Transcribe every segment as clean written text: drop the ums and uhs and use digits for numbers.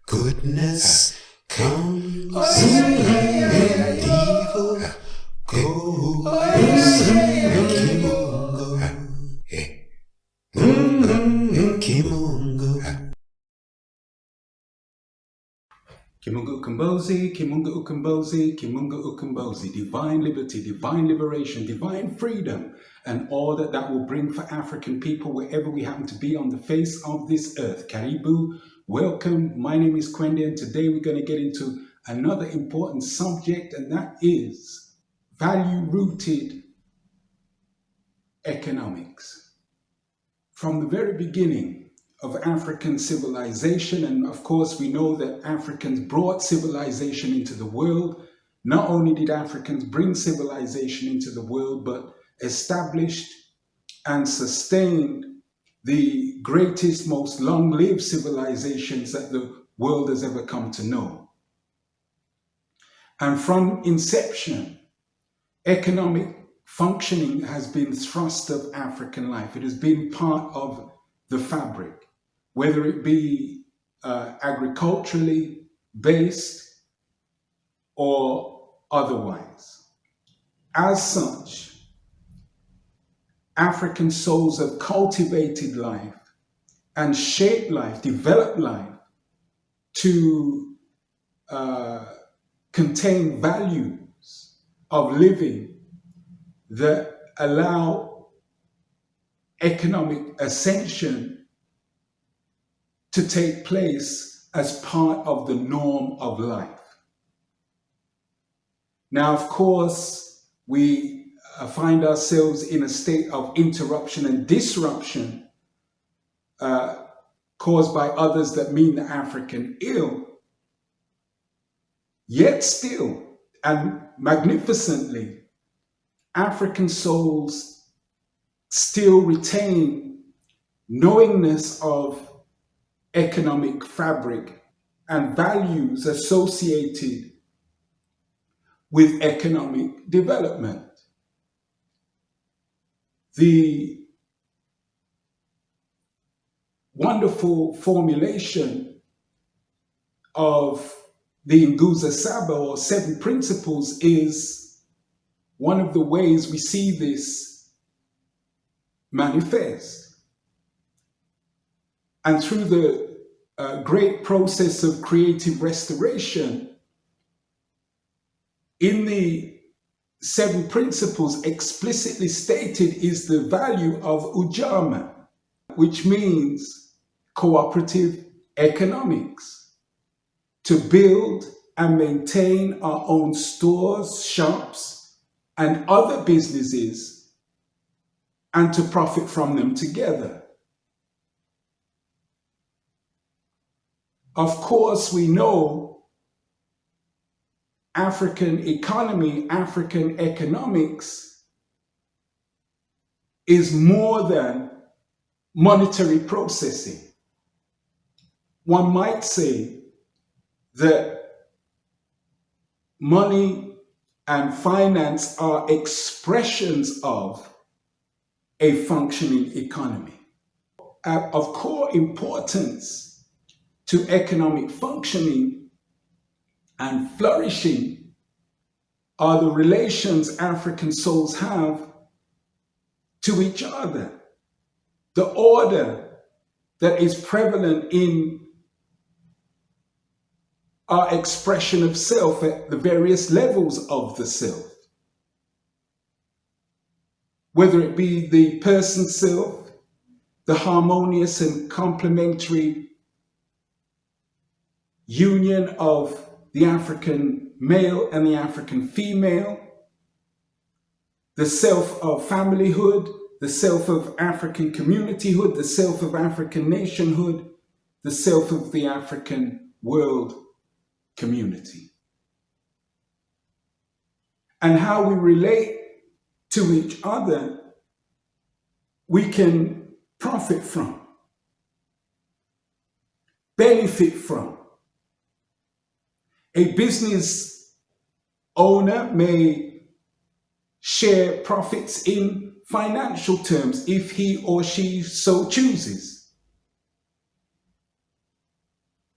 Goodness comes and evil goes. Kimunga Ukombozi, Kimunga Ukombozi, Kimunga Ukombozi, divine liberty, divine liberation, divine freedom, and all that that will bring for African people wherever we happen to be on the face of this earth. Karibu, welcome. My name is Kwendi, and today we're going to get into another important subject, and that is value-rooted economics. From the very beginning of African civilization, and of course we know that Africans brought civilization into the world. Not only did Africans bring civilization into the world, but established and sustained the greatest, most long-lived civilizations that the world has ever come to know. And from inception, economic functioning has been thrust of African life. It has been part of the fabric, whether it be agriculturally based or otherwise. As such, African souls have cultivated life and shaped life, developed life to contain values of living that allow economic ascension to take place as part of the norm of life. Now, of course, we find ourselves in a state of interruption and disruption caused by others that mean the African ill. Yet still, and magnificently, African souls still retain knowingness of economic fabric and values associated with economic development. The wonderful formulation of the Nguza Saba, or 7 principles, is one of the ways we see this manifest. And through the great process of creative restoration, in the 7 principles explicitly stated is the value of Ujamaa, which means cooperative economics, to build and maintain our own stores, shops, and other businesses, and to profit from them together. Of course, we know African economy, African economics is more than monetary processing. One might say that money and finance are expressions of a functioning economy. Of core importance to economic functioning and flourishing are the relations African souls have to each other, the order that is prevalent in our expression of self at the various levels of the self, whether it be the person self, the harmonious and complementary union of the African male and the African female, the self of familyhood, the self of African communityhood, the self of African nationhood, the self of the African world community. And how we relate to each other, we can profit from, benefit from. A business owner may share profits in financial terms if he or she so chooses.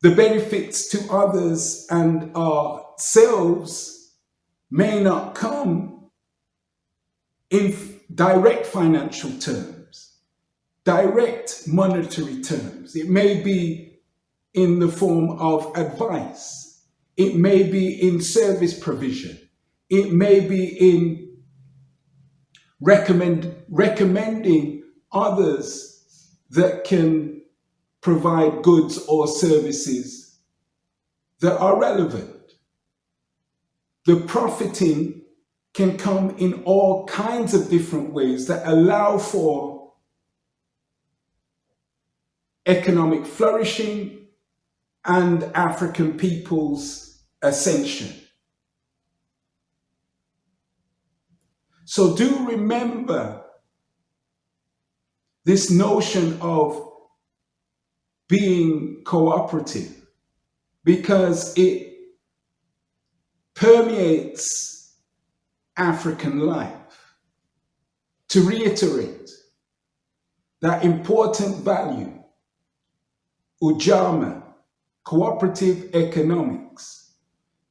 the benefits to others and ourselves may not come in direct financial terms, direct monetary terms. It may be in the form of advice. It may be in service provision. It may be in recommending others that can provide goods or services that are relevant. The profiting can come in all kinds of different ways that allow for economic flourishing and African people's ascension. So do remember this notion of being cooperative, because it permeates African life. To reiterate, that important value, Ujamaa, cooperative economics,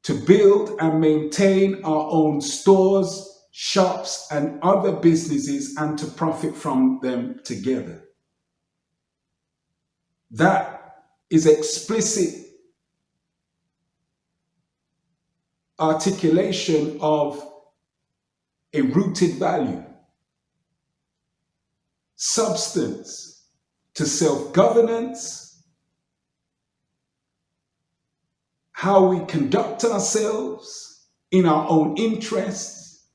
to build and maintain our own stores, shops, and other businesses and to profit from them together. That is explicit articulation of a rooted value, substance to self-governance, how we conduct ourselves in our own interests,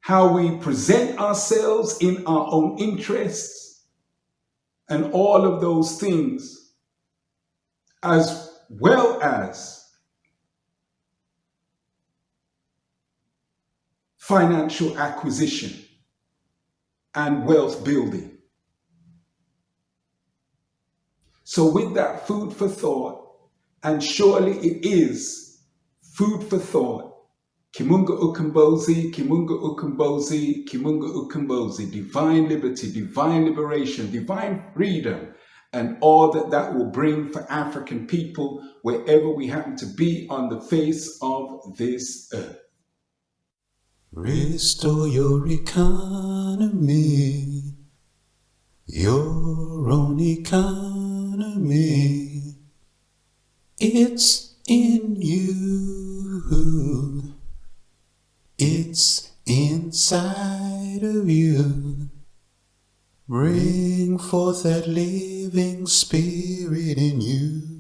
how we present ourselves in our own interests, and all of those things, as well as financial acquisition and wealth building. So with that food for thought, and surely it is food for thought, Kimunga Ukumbozi, Kimunga Ukumbozi, Kimunga Ukumbozi, divine liberty, divine liberation, divine freedom, and all that that will bring for African people wherever we happen to be on the face of this earth. Restore your economy, your own economy. It's in you. It's inside of you. Bring forth that living spirit in you.